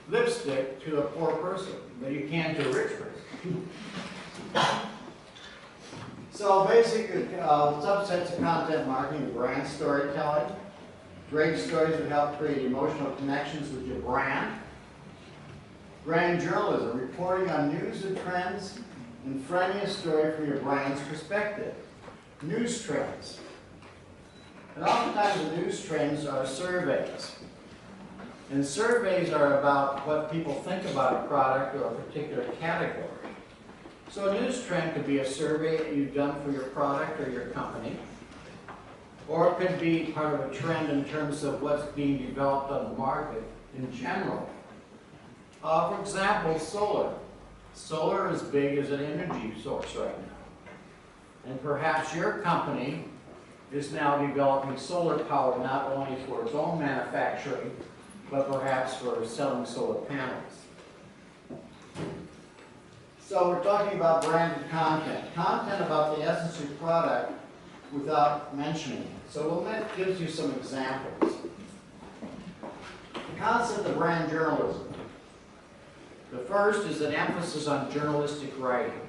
lipstick to a poor person, but you can to a rich person. So basic subsets of content marketing: brand storytelling. Great stories that help create emotional connections with your brand. Brand journalism, reporting on news and trends and framing a story from your brand's perspective. News trends. And oftentimes the news trends are surveys. And surveys are about what people think about a product or a particular category. So a news trend could be a survey that you've done for your product or your company. Or it could be part of a trend in terms of what's being developed on the market in general. For example, solar. Solar is big as an energy source right now. And perhaps your company is now developing solar power not only for its own manufacturing, but perhaps for selling solar panels. So we're talking about branded content. Content about the essence of your product without mentioning it. So that gives you some examples. The concept of brand journalism. The first is an emphasis on journalistic writing.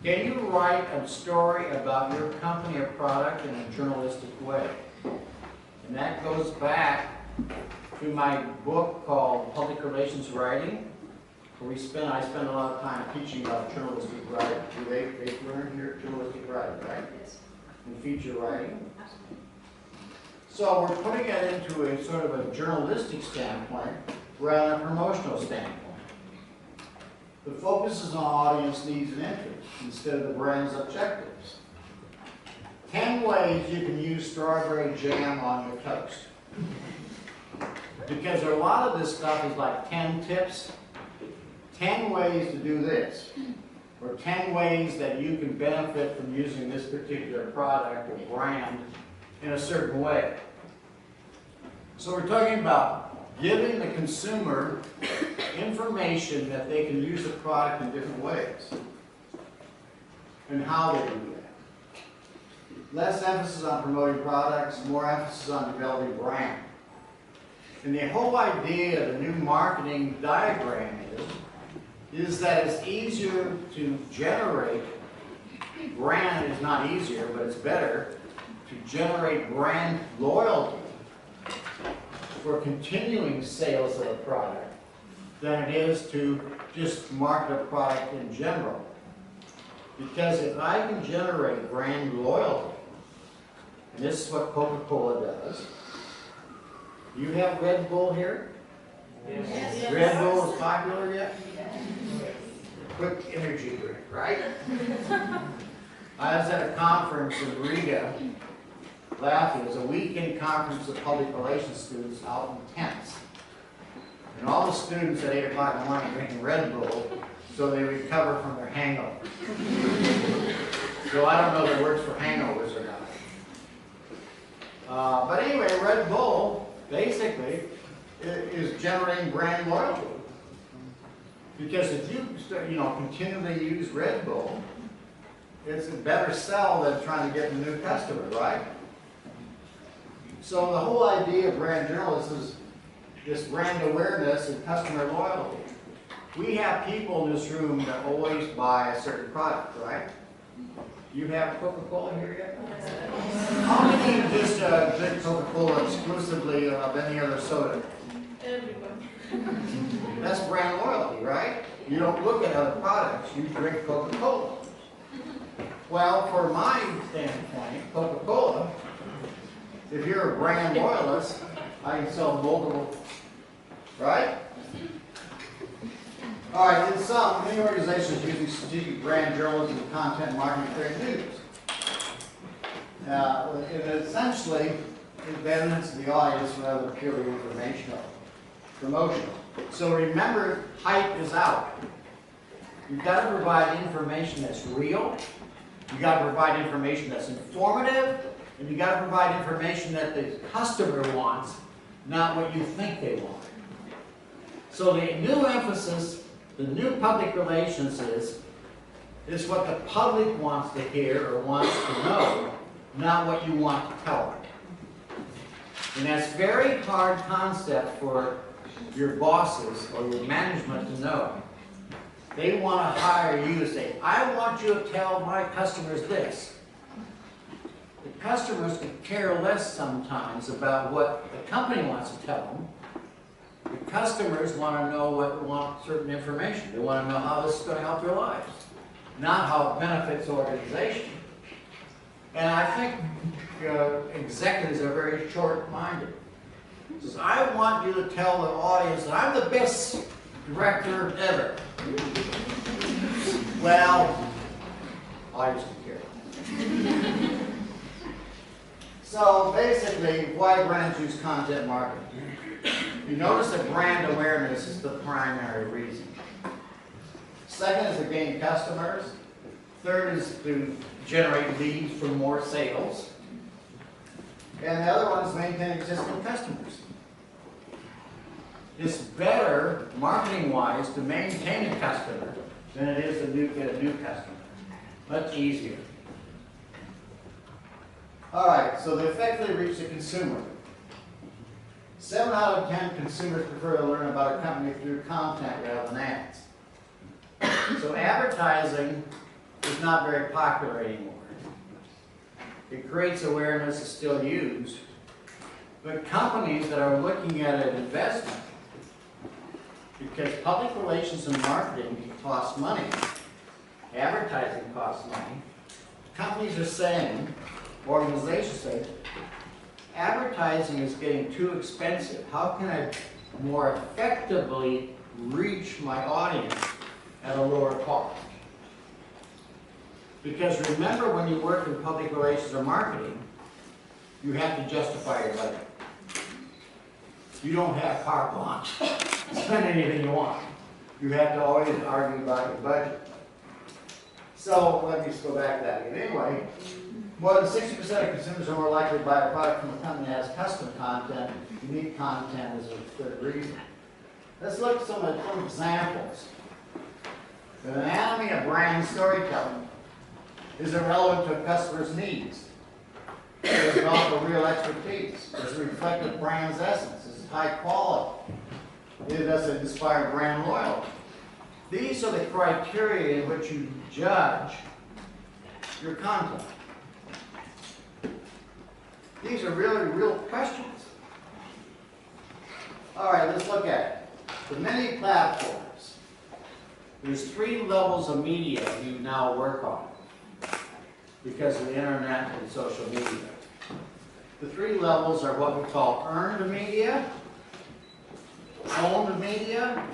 Can you write a story about your company or product in a journalistic way? And that goes back to my book called Public Relations Writing, where I spend a lot of time teaching about journalistic writing. They've learned here journalistic writing, right? Yes. And feature writing. So we're putting it into a sort of a journalistic standpoint rather than a promotional standpoint. The focus is on audience needs and interests instead of the brand's objectives. 10 ways you can use strawberry jam on your toast. Because a lot of this stuff is like 10 tips, 10 ways to do this, or 10 ways that you can benefit from using this particular product or brand in a certain way. So we're talking about giving the consumer information that they can use the product in different ways and how they do that. Less emphasis on promoting products, more emphasis on developing brand. And the whole idea of the new marketing diagram is that it's easier to generate, brand is not easier, but it's better to generate brand loyalty for continuing sales of a product than it is to just market a product in general. Because if I can generate brand loyalty, and this is what Coca-Cola does. You have Red Bull here? Yes. Red Bull is popular yet? Yes. Quick energy drink, right? I was at a conference in Riga last year. It was a weekend conference of public relations students out in tents. And all the students at 8 o'clock in the morning drinking Red Bull so they recover from their hangover. So I don't know if it works for hangovers or not. But anyway, Red Bull basically is generating brand loyalty. Because if you continually use Red Bull, it's a better sell than trying to get a new customer, right? So the whole idea of brand journalism is this brand awareness and customer loyalty. We have people in this room that always buy a certain product, right? You have Coca-Cola here yet? How many just drink Coca-Cola exclusively of any other soda? Everyone. That's brand loyalty, right? You don't look at other products, you drink Coca-Cola. Well, for my standpoint, Coca-Cola, if you're a brand loyalist, I can sell multiple, right? All right, in sum, many organizations using strategic brand journalism and content marketing to create news. It essentially benefits the audience rather than purely informational, promotional. So remember, hype is out. You've got to provide information that's real. You've got to provide information that's informative. And you've got to provide information that the customer wants, not what you think they want. So the new emphasis, the new public relations is what the public wants to hear or wants to know, not what you want to tell them. And that's a very hard concept for your bosses or your management to know. They want to hire you to say, I want you to tell my customers this. The customers could care less sometimes about what the company wants to tell them. The customers want to know want certain information. They want to know how this is going to help their lives, not how it benefits the organization. And I think executives are very short-minded. Says, I want you to tell the audience that I'm the best director ever. Well, I just don't care. So basically, why brands use content marketing? You notice that brand awareness is the primary reason. Second is to gain customers. Third is to generate leads for more sales. And the other one is maintain existing customers. It's better, marketing-wise, to maintain a customer than it is to get a new customer. Much easier. All right, so they effectively reach the consumer. 7 out of 10 consumers prefer to learn about a company through content rather than ads. So advertising is not very popular anymore. It creates awareness, it's still used. But companies that are looking at an investment, because public relations and marketing costs money, advertising costs money, companies are saying, organizations say, advertising is getting too expensive. How can I more effectively reach my audience at a lower cost? Because remember, when you work in public relations or marketing, you have to justify your budget. You don't have carte blanche. Spend anything you want. You have to always argue about your budget. So let me just go back to that again. Anyway, more than 60% of consumers are more likely to buy a product from a company that has custom content. Unique content is a third reason. Let's look at some examples. The anatomy of brand storytelling. Is it relevant to a customer's needs? Does it offer real expertise? Does it reflect the brand's essence? Is it high quality? Does it inspire brand loyalty? These are the criteria in which you judge your content. These are really real questions. All right, let's look at it. The many platforms. There's 3 levels of media you now work on because of the internet and social media. The 3 levels are what we call earned media, owned media,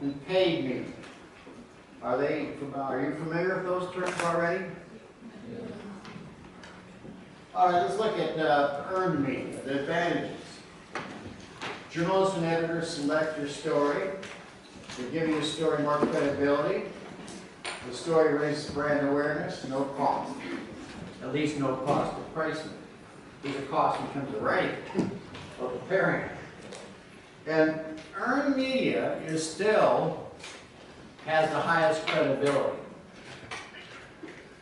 and paid media. Are you familiar with those terms already? Yeah. All right, let's look at earned media, the advantages. Journalists and editors select your story. They give your story more credibility. The story raises brand awareness, no cost. At least no cost of pricing. There's a cost in terms of writing or preparing it. And earned media has the highest credibility.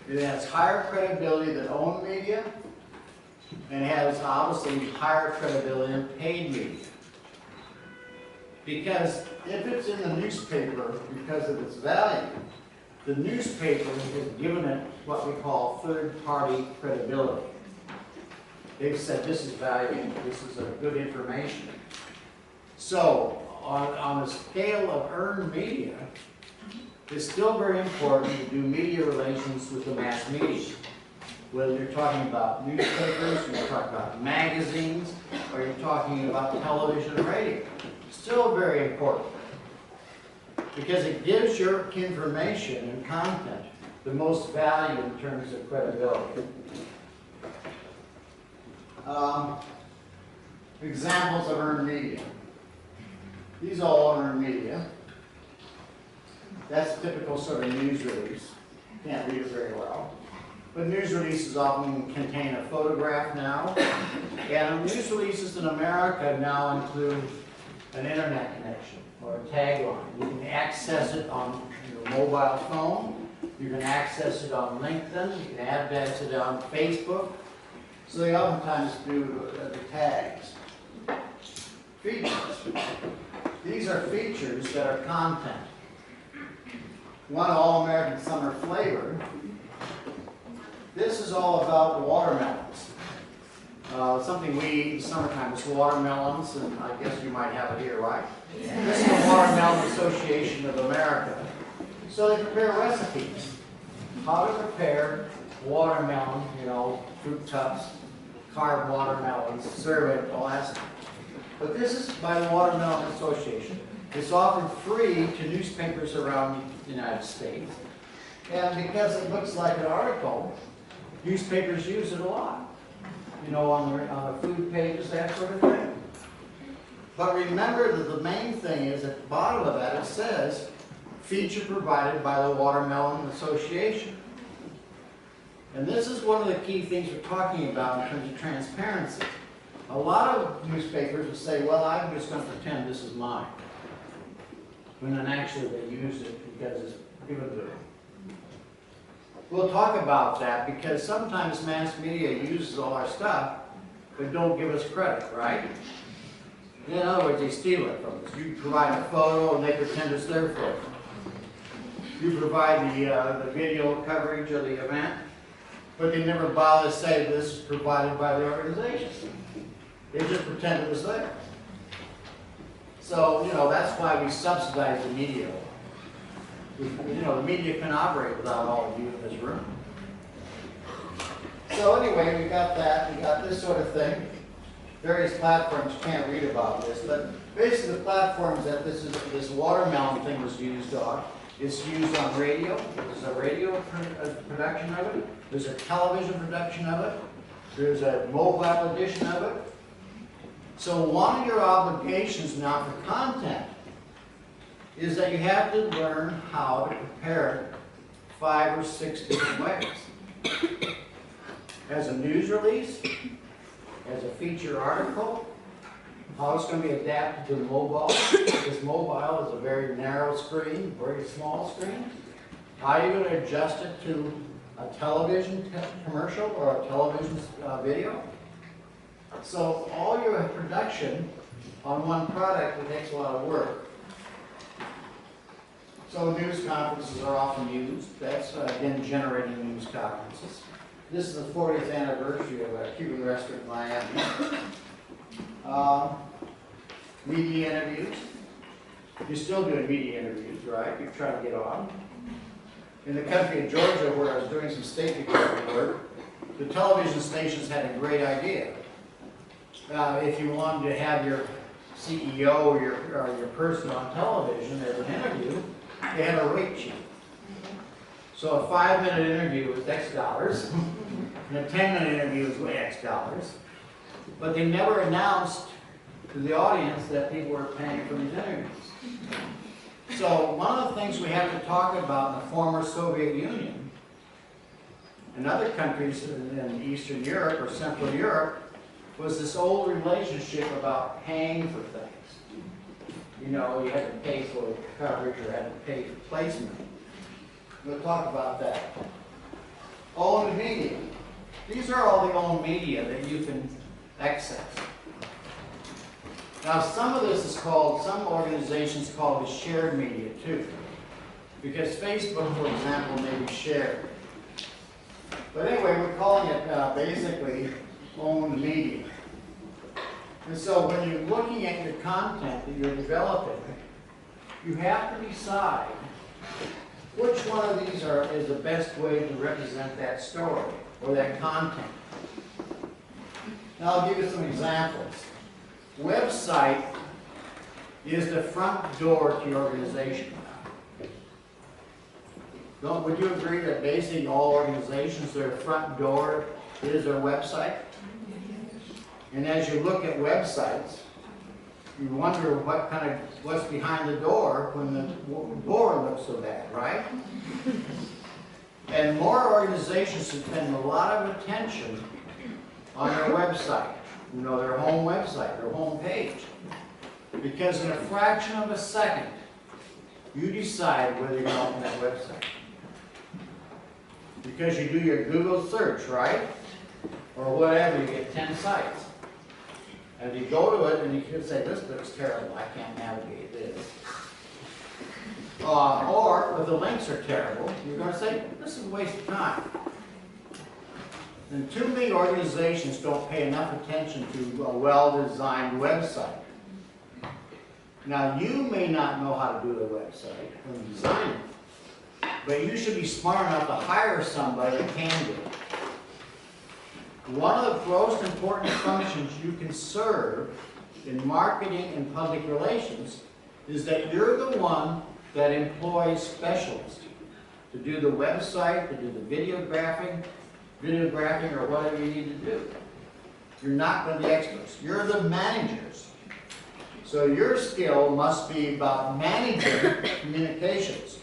It has higher credibility than owned media, and it has obviously higher credibility than paid media. Because if it's in the newspaper because of its value, the newspaper has given it what we call third-party credibility. They've said this is valuable, this is a good information. So on a scale of earned media, it's still very important to do media relations with the mass media. Whether you're talking about newspapers, you're talking about magazines, or you're talking about television and radio. Still very important. Because it gives your information and content the most value in terms of credibility. Examples of earned media. These are all earned media. That's a typical sort of news release. Can't read it very well. But news releases often contain a photograph now. And news releases in America now include an internet connection or a tagline. You can access it on your mobile phone. You can access it on LinkedIn. You can access it on Facebook. So they oftentimes do the tags. Features. These are features that are content. One All-American Summer Flavor. This is all about watermelons. Something we eat in summertime is watermelons, and I guess you might have it here, right? Yeah. This is the Watermelon Association of America. So they prepare recipes. How to prepare watermelon, you know, fruit cups, carved watermelons, serve it, all that stuff. But this is by the Watermelon Association. It's offered free to newspapers around the United States. And because it looks like an article, newspapers use it a lot. You know, on the food pages, that sort of thing. But remember that the main thing is at the bottom of that it says, feature provided by the Watermelon Association. And this is one of the key things we're talking about in terms of transparency. A lot of newspapers will say, well, I'm just going to pretend this is mine. When then actually they use it because it's given to them. We'll talk about that because sometimes mass media uses all our stuff but don't give us credit, right? In other words, they steal it from us. You provide a photo and they pretend it's their photo. You provide the video coverage of the event, but they never bother to say this is provided by the organization. They just pretend it was there. So, you know, that's why we subsidize the media. You know, the media can operate without all of you in this room. So anyway, we got that. We got this sort of thing. Various platforms, you can't read about this, but basically the platforms that this watermelon thing was used on, it's used on radio. There's a radio production of it. There's a television production of it. There's a mobile edition of it. So one of your obligations now for content is that you have to learn how to prepare 5 or 6 different ways. As a news release, as a feature article, how it's going to be adapted to the mobile. This mobile is a very narrow screen, very small screen. How are you going to adjust it to a television commercial or a television video? So all your production on one product, it takes a lot of work. So news conferences are often used. That's, again, generating news conferences. This is the 40th anniversary of a Cuban restaurant in Miami. Media interviews. You're still doing media interviews, right? You're trying to get on. In the country of Georgia, where I was doing some State Department work, the television stations had a great idea. If you wanted to have your CEO or your person on television as an interview, they had a rate sheet. So a 5-minute interview was X dollars, and a 10-minute interview was X dollars. But they never announced to the audience that people were paying for these interviews. So one of the things we have to talk about in the former Soviet Union and other countries in Eastern Europe or Central Europe was this old relationship about paying for things. You know, you had to pay for coverage or had to pay for placement. We'll talk about that. Owned media. These are all the owned media that you can access. Now, some of this is called, some organizations call it shared media too. Because Facebook, for example, may be shared. But anyway, we're calling it basically owned media. And so when you're looking at your content that you're developing, you have to decide which one of these is the best way to represent that story or that content. Now I'll give you some examples. Website is the front door to your organization. Would you agree that basically all organizations, their front door is their website? And as you look at websites, you wonder what's behind the door when the door looks so bad, right? And more organizations spend a lot of attention on their website, you know, their home website, their home page. Because in a fraction of a second, you decide whether you're going to open that website. Because you do your Google search, right? or whatever, you get 10 sites. And if you go to it and you can say, this looks terrible, I can't navigate this. Or if the links are terrible, you're going to say, this is a waste of time. And too many organizations don't pay enough attention to a well-designed website. Now, you may not know how to do a website when you design it, but you should be smart enough to hire somebody that can do it. One of the most important functions you can serve in marketing and public relations is that you're the one that employs specialists to do the website, to do the videographing or whatever you need to do. You're not one of the experts. You're the managers. So your skill must be about managing communications.